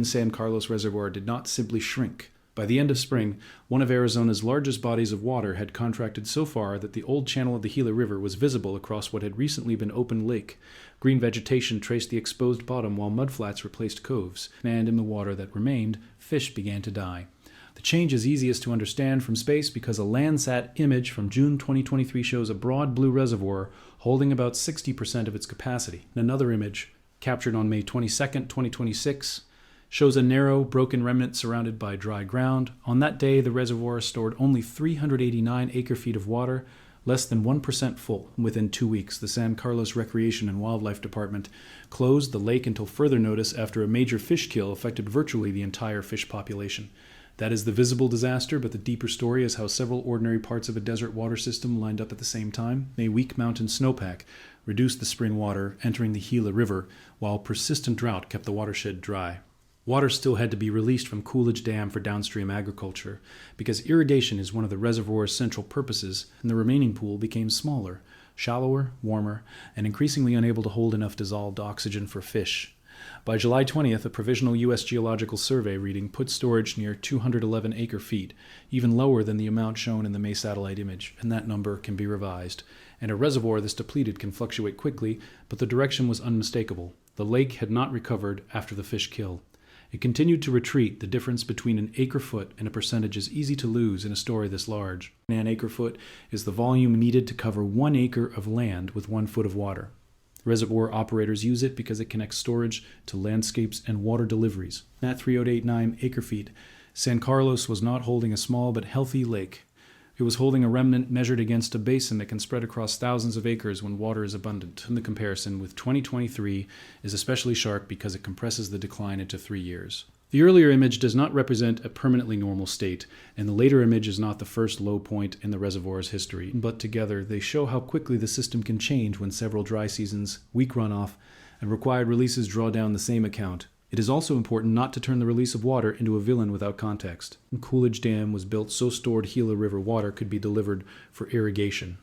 San Carlos Reservoir did not simply shrink. By the end of spring, one of Arizona's largest bodies of water had contracted so far that the old channel of the Gila River was visible across what had recently been open lake. Green vegetation traced the exposed bottom while mudflats replaced coves, and in the water that remained, fish began to die. The change is easiest to understand from space because a Landsat image from June 2023 shows a broad blue reservoir holding about 60% of its capacity. Another image, captured on May 22, 2026, shows a narrow, broken remnant surrounded by dry ground. On that day, the reservoir stored only 389 acre-feet of water, less than 1% full. Within 2 weeks, the San Carlos Recreation and Wildlife Department closed the lake until further notice after a major fish kill affected virtually the entire fish population. That is the visible disaster, but the deeper story is how several ordinary parts of a desert water system lined up at the same time. A weak mountain snowpack reduced the spring water entering the Gila River, while persistent drought kept the watershed dry. Water still had to be released from Coolidge Dam for downstream agriculture, because irrigation is one of the reservoir's central purposes, and the remaining pool became smaller, shallower, warmer, and increasingly unable to hold enough dissolved oxygen for fish. By July 20th, a provisional U.S. Geological Survey reading put storage near 211 acre-feet, even lower than the amount shown in the May satellite image, and that number can be revised. And a reservoir this depleted can fluctuate quickly, but the direction was unmistakable. The lake had not recovered after the fish kill. It continued to retreat. The difference between an acre-foot and a percentage is easy to lose in a story this large. An acre-foot is the volume needed to cover 1 acre of land with 1 foot of water. Reservoir operators use it because it connects storage to landscapes and water deliveries. At 3,089 acre-feet, San Carlos was not holding a small but healthy lake. It was holding a remnant measured against a basin that can spread across thousands of acres when water is abundant. And the comparison with 2023 is especially sharp because it compresses the decline into 3 years. The earlier image does not represent a permanently normal state, and the later image is not the first low point in the reservoir's history, but together they show how quickly the system can change when several dry seasons, weak runoff, and required releases draw down the same account. It is also important not to turn the release of water into a villain without context. Coolidge Dam was built so stored Gila River water could be delivered for irrigation.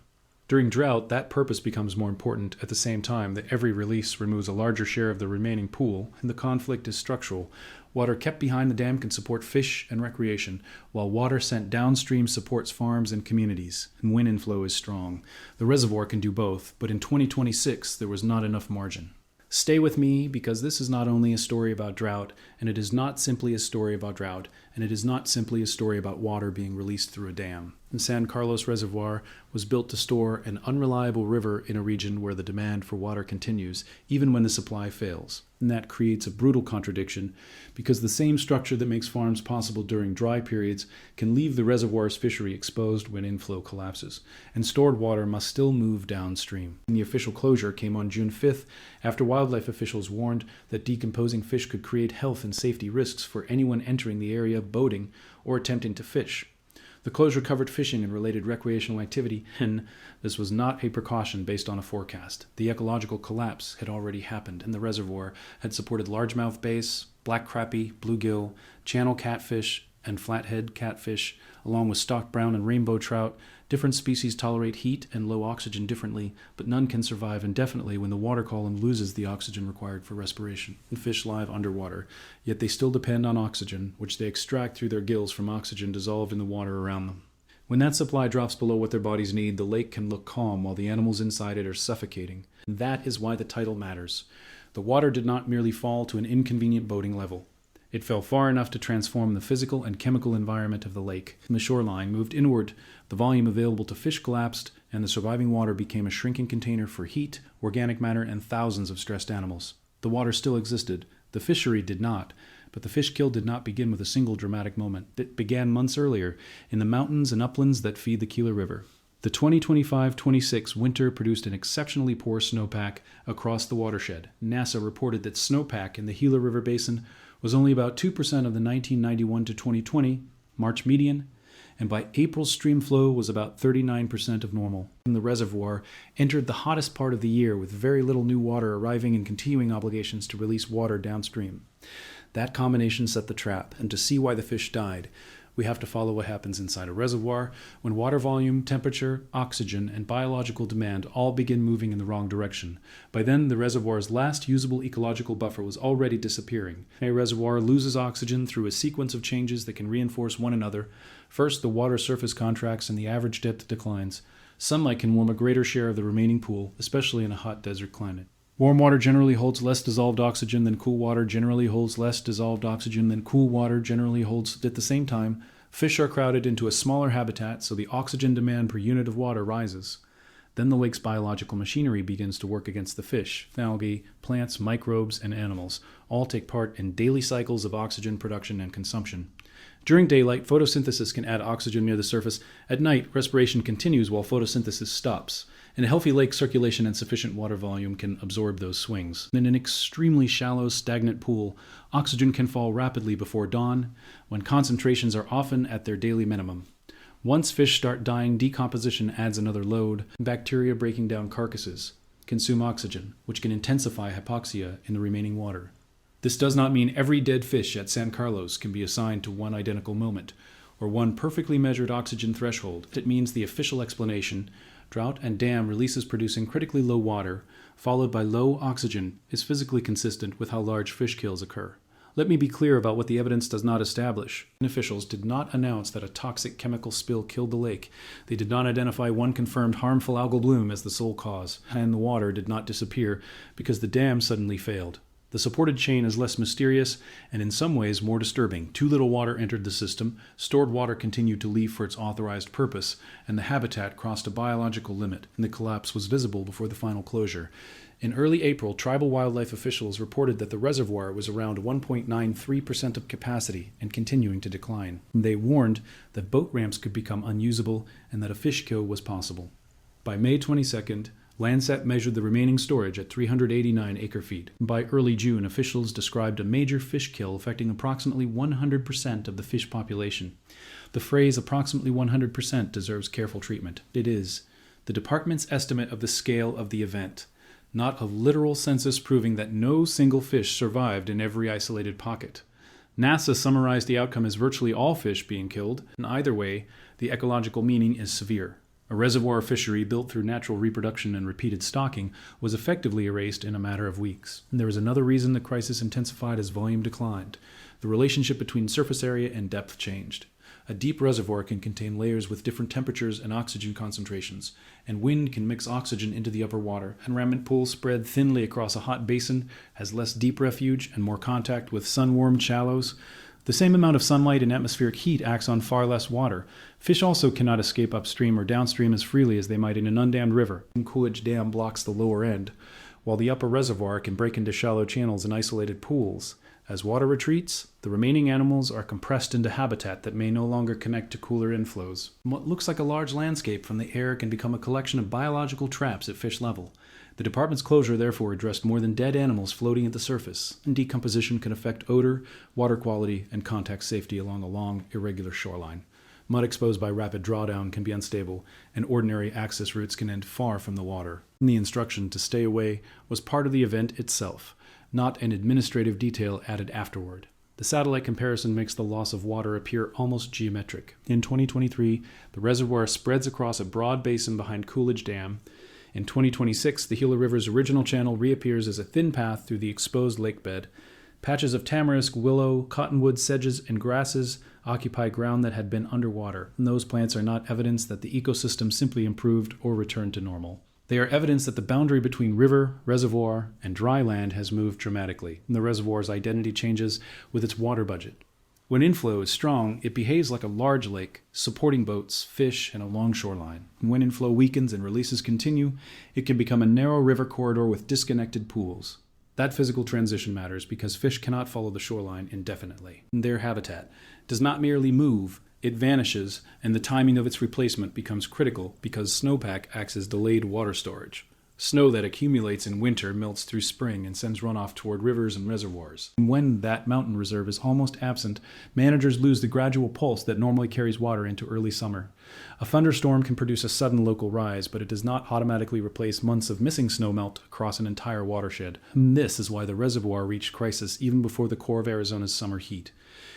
During drought, that purpose becomes more important at the same time that every release removes a larger share of the remaining pool, and the conflict is structural. Water kept behind the dam can support fish and recreation, while water sent downstream supports farms and communities, and when inflow is strong. The reservoir can do both, but in 2026 there was not enough margin. Stay with me, because this is not only a story about drought, and it is not simply a story about drought, and it is not simply a story about water being released through a dam. The San Carlos Reservoir was built to store an unreliable river in a region where the demand for water continues, even when the supply fails. And that creates a brutal contradiction, because the same structure that makes farms possible during dry periods can leave the reservoir's fishery exposed when inflow collapses, and stored water must still move downstream. And the official closure came on June 5th, after wildlife officials warned that decomposing fish could create health and safety risks for anyone entering the area boating or attempting to fish. The closure covered fishing and related recreational activity, and this was not a precaution based on a forecast. The ecological collapse had already happened, and the reservoir had supported largemouth bass, black crappie, bluegill, channel catfish, and flathead catfish, along with stock brown and rainbow trout. Different species tolerate heat and low oxygen differently, but none can survive indefinitely when the water column loses the oxygen required for respiration. And fish live underwater, yet they still depend on oxygen, which they extract through their gills from oxygen dissolved in the water around them. When that supply drops below what their bodies need, the lake can look calm while the animals inside it are suffocating. And that is why the title matters. The water did not merely fall to an inconvenient boating level. It fell far enough to transform the physical and chemical environment of the lake. The shoreline moved inward, the volume available to fish collapsed, and the surviving water became a shrinking container for heat, organic matter, and thousands of stressed animals. The water still existed. The fishery did not. But the fish kill did not begin with a single dramatic moment. It began months earlier, in the mountains and uplands that feed the Gila River. The 2025-26 winter produced an exceptionally poor snowpack across the watershed. NASA reported that snowpack in the Gila River Basin was only about 2% of the 1991 to 2020 March median, and by April stream flow was about 39% of normal. The reservoir entered the hottest part of the year with very little new water arriving and continuing obligations to release water downstream. That combination set the trap, and to see why the fish died, We have to follow what happens inside a reservoir when water volume, temperature, oxygen, and biological demand all begin moving in the wrong direction. By then, the reservoir's last usable ecological buffer was already disappearing. A reservoir loses oxygen through a sequence of changes that can reinforce one another. First, the water surface contracts and the average depth declines. Sunlight can warm a greater share of the remaining pool, especially in a hot desert climate. Warm water generally holds less dissolved oxygen than cool water generally holds less dissolved oxygen than cool water generally holds. At the same time, fish are crowded into a smaller habitat, so the oxygen demand per unit of water rises. Then the lake's biological machinery begins to work against the fish. Algae, plants, microbes, and animals all take part in daily cycles of oxygen production and consumption. During daylight, photosynthesis can add oxygen near the surface. At night, respiration continues while photosynthesis stops. In a healthy lake, circulation and sufficient water volume can absorb those swings. In an extremely shallow, stagnant pool, oxygen can fall rapidly before dawn, when concentrations are often at their daily minimum. Once fish start dying, decomposition adds another load. Bacteria breaking down carcasses consume oxygen, which can intensify hypoxia in the remaining water. This does not mean every dead fish at San Carlos can be assigned to one identical moment, or one perfectly measured oxygen threshold. It means the official explanation, drought and dam releases producing critically low water, followed by low oxygen, is physically consistent with how large fish kills occur. Let me be clear about what the evidence does not establish. Officials did not announce that a toxic chemical spill killed the lake. They did not identify one confirmed harmful algal bloom as the sole cause, and the water did not disappear because the dam suddenly failed. The supported chain is less mysterious and in some ways more disturbing. Too little water entered the system, stored water continued to leave for its authorized purpose, and the habitat crossed a biological limit, and the collapse was visible before the final closure. In early April, tribal wildlife officials reported that the reservoir was around 1.93% of capacity and continuing to decline. They warned that boat ramps could become unusable and that a fish kill was possible. By May 22nd, Landsat measured the remaining storage at 389 acre-feet. By early June, officials described a major fish kill affecting approximately 100% of the fish population. The phrase approximately 100% deserves careful treatment. It is the department's estimate of the scale of the event, not a literal census proving that no single fish survived in every isolated pocket. NASA summarized the outcome as virtually all fish being killed, and either way, the ecological meaning is severe. A reservoir fishery built through natural reproduction and repeated stocking was effectively erased in a matter of weeks. And there was another reason the crisis intensified as volume declined. The relationship between surface area and depth changed. A deep reservoir can contain layers with different temperatures and oxygen concentrations, and wind can mix oxygen into the upper water. An remnant pool spread thinly across a hot basin has less deep refuge and more contact with sun-warmed shallows. The same amount of sunlight and atmospheric heat acts on far less water. Fish also cannot escape upstream or downstream as freely as they might in an undammed river. Coolidge Dam blocks the lower end, while the upper reservoir can break into shallow channels and isolated pools. As water retreats, the remaining animals are compressed into habitat that may no longer connect to cooler inflows. What looks like a large landscape from the air can become a collection of biological traps at fish level. The department's closure therefore addressed more than dead animals floating at the surface, and decomposition can affect odor, water quality, and contact safety along a long, irregular shoreline. Mud exposed by rapid drawdown can be unstable, and ordinary access routes can end far from the water. The instruction to stay away was part of the event itself, not an administrative detail added afterward. The satellite comparison makes the loss of water appear almost geometric. In 2023, the reservoir spreads across a broad basin behind Coolidge Dam. In 2026, the Gila River's original channel reappears as a thin path through the exposed lake bed. Patches of tamarisk, willow, cottonwood, sedges, and grasses occupy ground that had been underwater, and those plants are not evidence that the ecosystem simply improved or returned to normal. They are evidence that the boundary between river, reservoir, and dry land has moved dramatically, and the reservoir's identity changes with its water budget. When inflow is strong, it behaves like a large lake, supporting boats, fish, and a long shoreline. When inflow weakens and releases continue, it can become a narrow river corridor with disconnected pools. That physical transition matters because fish cannot follow the shoreline indefinitely. Their habitat does not merely move, it vanishes, and the timing of its replacement becomes critical because snowpack acts as delayed water storage. Snow that accumulates in winter melts through spring and sends runoff toward rivers and reservoirs. And when that mountain reserve is almost absent, managers lose the gradual pulse that normally carries water into early summer. A thunderstorm can produce a sudden local rise, but it does not automatically replace months of missing snowmelt across an entire watershed. And this is why the reservoir reached crisis even before the core of Arizona's summer heat.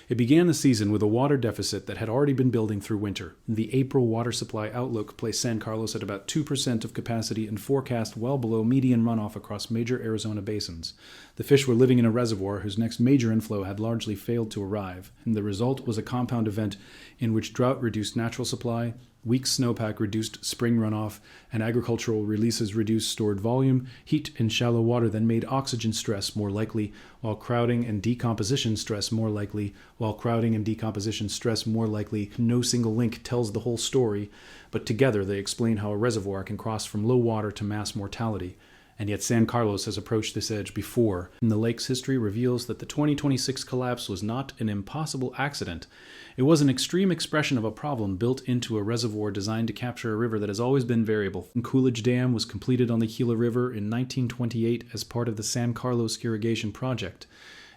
It began the season with a water deficit that had already been building through winter. The April water supply outlook placed San Carlos at about 2% of capacity and forecast well below median runoff across major Arizona basins. The fish were living in a reservoir whose next major inflow had largely failed to arrive, and the result was a compound event in which drought reduced natural supply, weak snowpack reduced spring runoff, and agricultural releases reduced stored volume. Heat in shallow water then made oxygen stress more likely, while crowding and decomposition stress more likely. No single link tells the whole story, but together they explain how a reservoir can cross from low water to mass mortality. And yet San Carlos has approached this edge before, and the lake's history reveals that the 2026 collapse was not an impossible accident. It was an extreme expression of a problem built into a reservoir designed to capture a river that has always been variable. Coolidge Dam was completed on the Gila River in 1928 as part of the San Carlos irrigation project.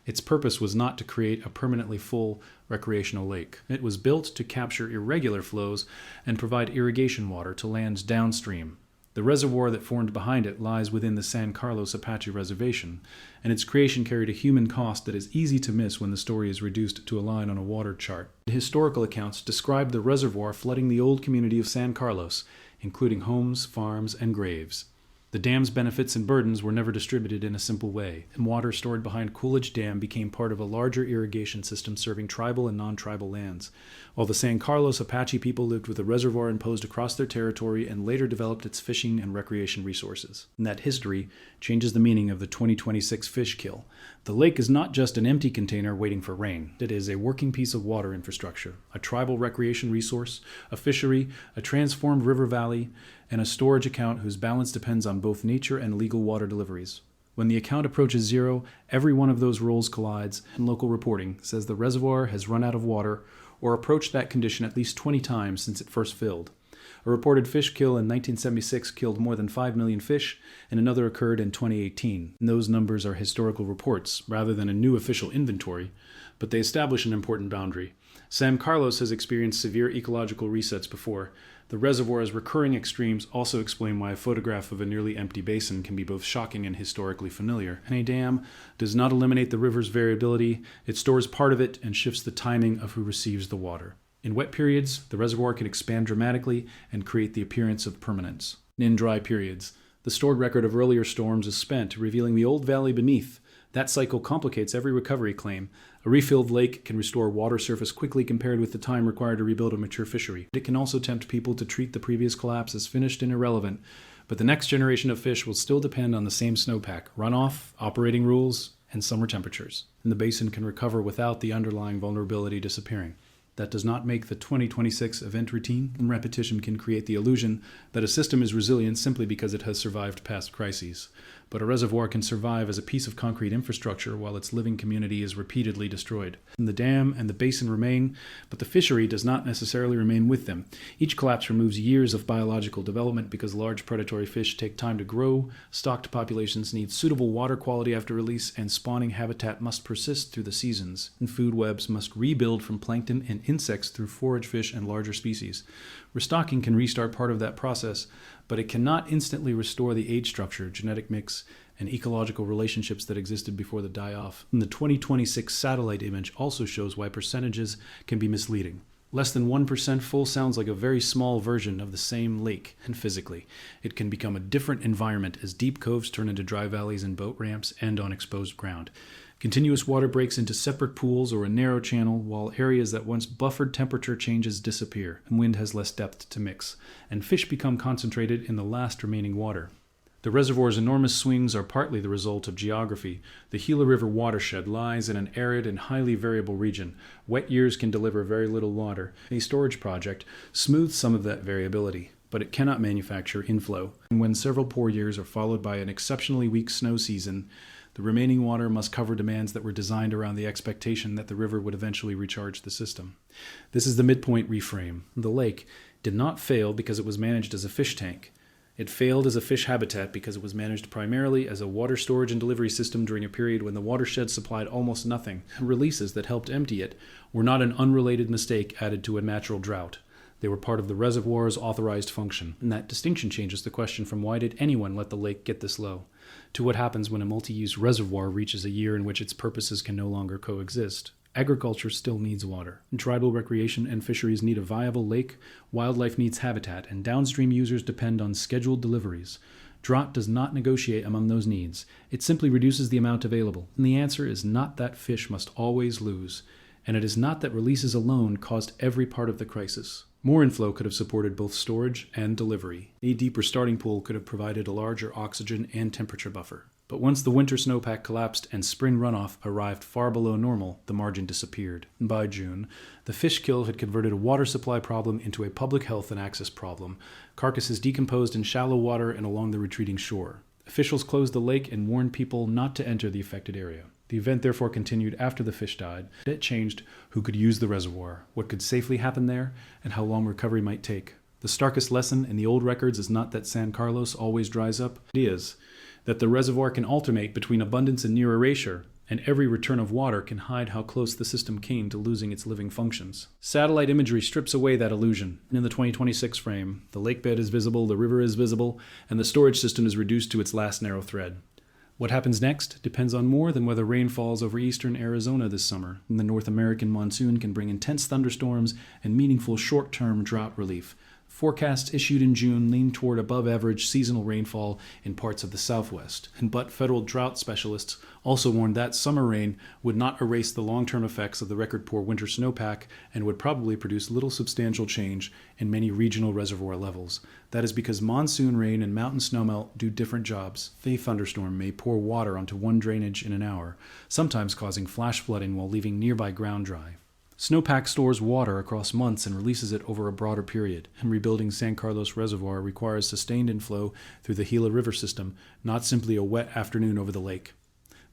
Its purpose was not to create a permanently full recreational lake. It was built to capture irregular flows and provide irrigation water to lands downstream. The reservoir that formed behind it lies within the San Carlos Apache Reservation, and its creation carried a human cost that is easy to miss when the story is reduced to a line on a water chart. The historical accounts describe the reservoir flooding the old community of San Carlos, including homes, farms, and graves. The dam's benefits and burdens were never distributed in a simple way, and water stored behind Coolidge Dam became part of a larger irrigation system serving tribal and non-tribal lands, while the San Carlos Apache people lived with a reservoir imposed across their territory and later developed its fishing and recreation resources. And that history changes the meaning of the 2026 fish kill. The lake is not just an empty container waiting for rain. It is a working piece of water infrastructure, a tribal recreation resource, a fishery, a transformed river valley, and a storage account whose balance depends on both nature and legal water deliveries. When the account approaches zero, every one of those roles collides, and local reporting says the reservoir has run out of water or approached that condition at least 20 times since it first filled. A reported fish kill in 1976 killed more than 5 million fish, and another occurred in 2018. And those numbers are historical reports, rather than a new official inventory, but they establish an important boundary. San Carlos has experienced severe ecological resets before. The reservoir's recurring extremes also explain why a photograph of a nearly empty basin can be both shocking and historically familiar. And a dam does not eliminate the river's variability, it stores part of it and shifts the timing of who receives the water. In wet periods, the reservoir can expand dramatically and create the appearance of permanence. In dry periods, the stored record of earlier storms is spent, revealing the old valley beneath. That cycle complicates every recovery claim. A refilled lake can restore water surface quickly compared with the time required to rebuild a mature fishery. It can also tempt people to treat the previous collapse as finished and irrelevant, but the next generation of fish will still depend on the same snowpack, runoff, operating rules, and summer temperatures. And the basin can recover without the underlying vulnerability disappearing. That does not make the 2026 event routine, and repetition can create the illusion that a system is resilient simply because it has survived past crises. But a reservoir can survive as a piece of concrete infrastructure while its living community is repeatedly destroyed. And the dam and the basin remain, but the fishery does not necessarily remain with them. Each collapse removes years of biological development because large predatory fish take time to grow, stocked populations need suitable water quality after release, and spawning habitat must persist through the seasons. And food webs must rebuild from plankton and insects through forage fish and larger species. Restocking can restart part of that process, but it cannot instantly restore the age structure, genetic mix, and ecological relationships that existed before the die-off. And the 2026 satellite image also shows why percentages can be misleading. Less than 1% full sounds like a very small version of the same lake, and physically, it can become a different environment as deep coves turn into dry valleys and boat ramps end on exposed ground. Continuous water breaks into separate pools or a narrow channel, while areas that once buffered temperature changes disappear, and wind has less depth to mix, and fish become concentrated in the last remaining water. The reservoir's enormous swings are partly the result of geography. The Gila River watershed lies in an arid and highly variable region. Wet years can deliver very little water. A storage project smooths some of that variability, but it cannot manufacture inflow. And when several poor years are followed by an exceptionally weak snow season, the remaining water must cover demands that were designed around the expectation that the river would eventually recharge the system. This is the midpoint reframe. The lake did not fail because it was managed as a fish tank. It failed as a fish habitat because it was managed primarily as a water storage and delivery system during a period when the watershed supplied almost nothing. Releases that helped empty it were not an unrelated mistake added to a natural drought. They were part of the reservoir's authorized function, and that distinction changes the question from why did anyone let the lake get this low, to what happens when a multi-use reservoir reaches a year in which its purposes can no longer coexist. Agriculture still needs water. Tribal recreation and fisheries need a viable lake, wildlife needs habitat, and downstream users depend on scheduled deliveries. Drought does not negotiate among those needs. It simply reduces the amount available, and the answer is not that fish must always lose, and it is not that releases alone caused every part of the crisis. More inflow could have supported both storage and delivery. A deeper starting pool could have provided a larger oxygen and temperature buffer. But once the winter snowpack collapsed and spring runoff arrived far below normal, the margin disappeared. By June, the fish kill had converted a water supply problem into a public health and access problem. Carcasses decomposed in shallow water and along the retreating shore. Officials closed the lake and warned people not to enter the affected area. The event therefore continued after the fish died. It changed who could use the reservoir, what could safely happen there, and how long recovery might take. The starkest lesson in the old records is not that San Carlos always dries up. It is that the reservoir can alternate between abundance and near erasure, and every return of water can hide how close the system came to losing its living functions. Satellite imagery strips away that illusion. In the 2026 frame, the lake bed is visible, the river is visible, and the storage system is reduced to its last narrow thread. What happens next depends on more than whether rain falls over eastern Arizona this summer. The North American monsoon can bring intense thunderstorms and meaningful short-term drought relief. Forecasts issued in June lean toward above-average seasonal rainfall in parts of the Southwest, but federal drought specialists also warned that summer rain would not erase the long-term effects of the record-poor winter snowpack and would probably produce little substantial change in many regional reservoir levels. That is because monsoon rain and mountain snowmelt do different jobs. A thunderstorm may pour water onto one drainage in an hour, sometimes causing flash flooding while leaving nearby ground dry. Snowpack stores water across months and releases it over a broader period, and rebuilding San Carlos Reservoir requires sustained inflow through the Gila River system, not simply a wet afternoon over the lake.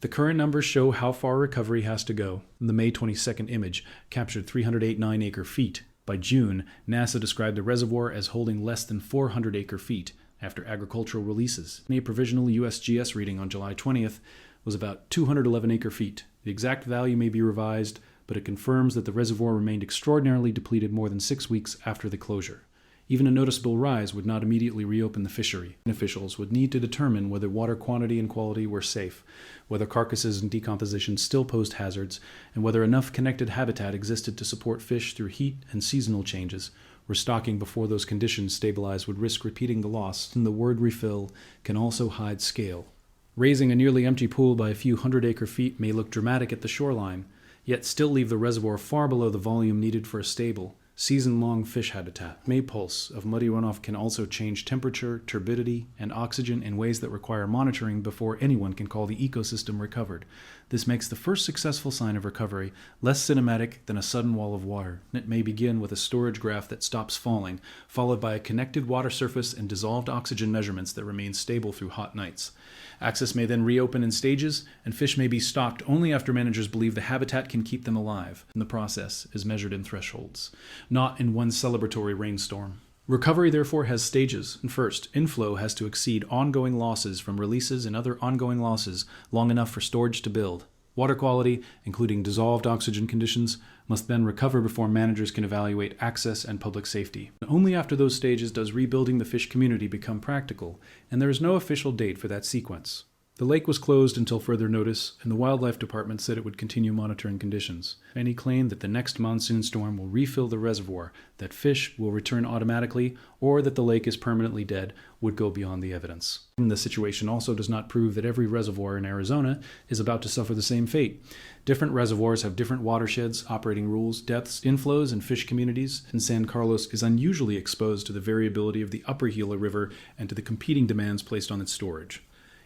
The current numbers show how far recovery has to go. The May 22nd image captured 308 acre-feet. By June, NASA described the reservoir as holding less than 400 acre-feet after agricultural releases. A provisional USGS reading on July 20th was about 211 acre-feet. The exact value may be revised, but it confirms that the reservoir remained extraordinarily depleted more than 6 weeks after the closure. Even a noticeable rise would not immediately reopen the fishery. Officials would need to determine whether water quantity and quality were safe, whether carcasses and decomposition still posed hazards, and whether enough connected habitat existed to support fish through heat and seasonal changes. Restocking before those conditions stabilize would risk repeating the loss, and the word refill can also hide scale. Raising a nearly empty pool by a few hundred acre-feet may look dramatic at the shoreline, yet still leave the reservoir far below the volume needed for a stable, season-long fish habitat. May pulse of muddy runoff can also change temperature, turbidity, and oxygen in ways that require monitoring before anyone can call the ecosystem recovered. This makes the first successful sign of recovery less cinematic than a sudden wall of water. It may begin with a storage graph that stops falling, followed by a connected water surface and dissolved oxygen measurements that remain stable through hot nights. Access may then reopen in stages, and fish may be stocked only after managers believe the habitat can keep them alive, and the process is measured in thresholds, not in one celebratory rainstorm. Recovery therefore has stages, and first, inflow has to exceed ongoing losses from releases and other ongoing losses long enough for storage to build. Water quality, including dissolved oxygen conditions, must then recover before managers can evaluate access and public safety. Only after those stages does rebuilding the fish community become practical, and there is no official date for that sequence. The lake was closed until further notice, and the Wildlife Department said it would continue monitoring conditions. Any claim that the next monsoon storm will refill the reservoir, that fish will return automatically, or that the lake is permanently dead would go beyond the evidence. The situation also does not prove that every reservoir in Arizona is about to suffer the same fate. Different reservoirs have different watersheds, operating rules, depths, inflows, and fish communities, and San Carlos is unusually exposed to the variability of the upper Gila River and to the competing demands placed on its storage.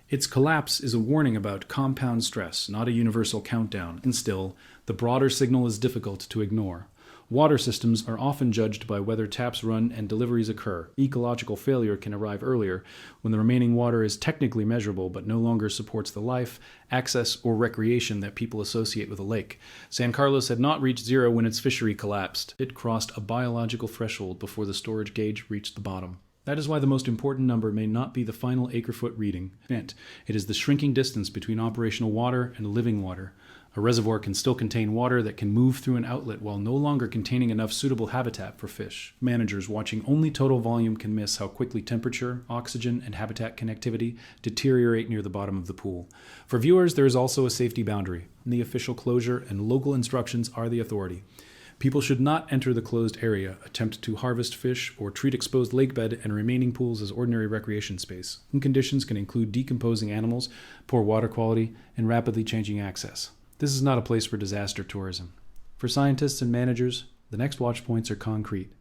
Its collapse is a warning about compound stress, not a universal countdown, and still, the broader signal is difficult to ignore. Water systems are often judged by whether taps run and deliveries occur. Ecological failure can arrive earlier, when the remaining water is technically measurable but no longer supports the life, access, or recreation that people associate with a lake. San Carlos had not reached zero when its fishery collapsed. It crossed a biological threshold before the storage gauge reached the bottom. That is why the most important number may not be the final acre-foot reading. It is the shrinking distance between operational water and living water. A reservoir can still contain water that can move through an outlet while no longer containing enough suitable habitat for fish. Managers watching only total volume can miss how quickly temperature, oxygen, and habitat connectivity deteriorate near the bottom of the pool. For viewers, there is also a safety boundary. The official closure and local instructions are the authority. People should not enter the closed area, attempt to harvest fish, or treat exposed lakebed and remaining pools as ordinary recreation space. Conditions can include decomposing animals, poor water quality, and rapidly changing access. This is not a place for disaster tourism. For scientists and managers, the next watch points are concrete.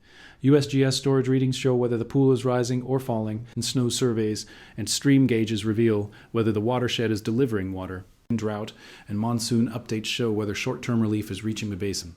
USGS storage readings show whether the pool is rising or falling, and snow surveys and stream gauges reveal whether the watershed is delivering water. Drought and monsoon updates show whether short-term relief is reaching the basin.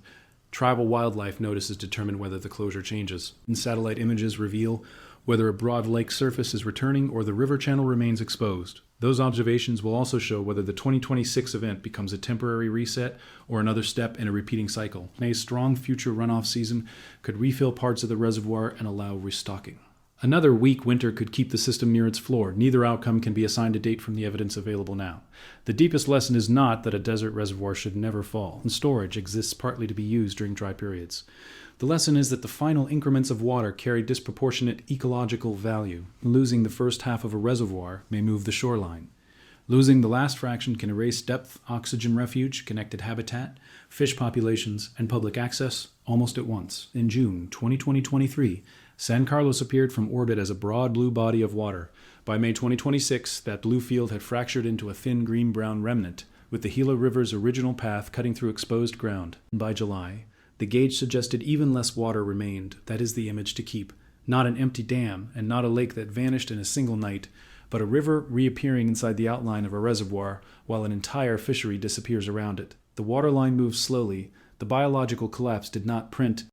Tribal wildlife notices determine whether the closure changes. And satellite images reveal whether a broad lake surface is returning or the river channel remains exposed. Those observations will also show whether the 2026 event becomes a temporary reset or another step in a repeating cycle. A strong future runoff season could refill parts of the reservoir and allow restocking. Another weak winter could keep the system near its floor. Neither outcome can be assigned a date from the evidence available now. The deepest lesson is not that a desert reservoir should never fall, and storage exists partly to be used during dry periods. The lesson is that the final increments of water carry disproportionate ecological value. Losing the first half of a reservoir may move the shoreline. Losing the last fraction can erase depth, oxygen refuge, connected habitat, fish populations, and public access almost at once. In June 2023, San Carlos appeared from orbit as a broad blue body of water. By May 2026, that blue field had fractured into a thin green-brown remnant, with the Gila River's original path cutting through exposed ground. By July, the gauge suggested even less water remained. That is the image to keep. Not an empty dam, and not a lake that vanished in a single night, but a river reappearing inside the outline of a reservoir, while an entire fishery disappears around it. The waterline moves slowly. The biological collapse did not print